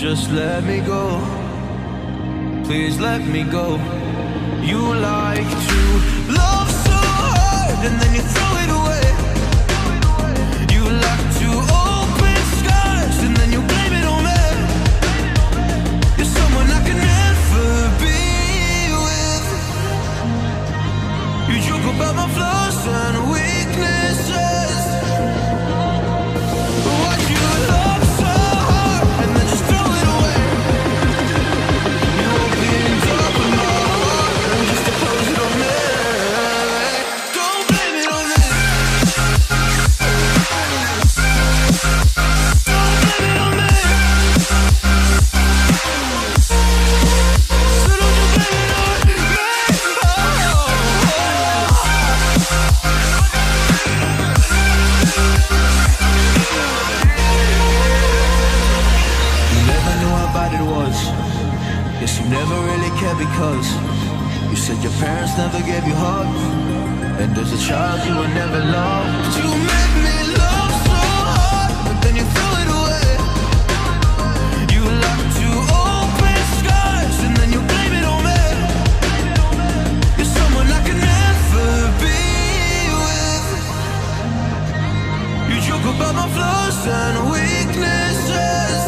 just let me go. Please let me go. You like to love so hard and then you throw it away. You like to open skies and then you blame it on me. You're someone I can never be with. You joke about my flaws and weaknesses. Why'd you love so hard and then just throw it away? You opened up my heart and just to close it on me. Don't blame it on me. Don't blame it on me. So don't you blame it on me. You never knew how bad it was. Guess you never really cared because you said your parents never gave you hugs, and as a child you were never loved. You made me love so hard, but then you threw it away. You like to open skies and then you blame it on me. You're someone I can never be with. You joke about my flaws and weaknesses.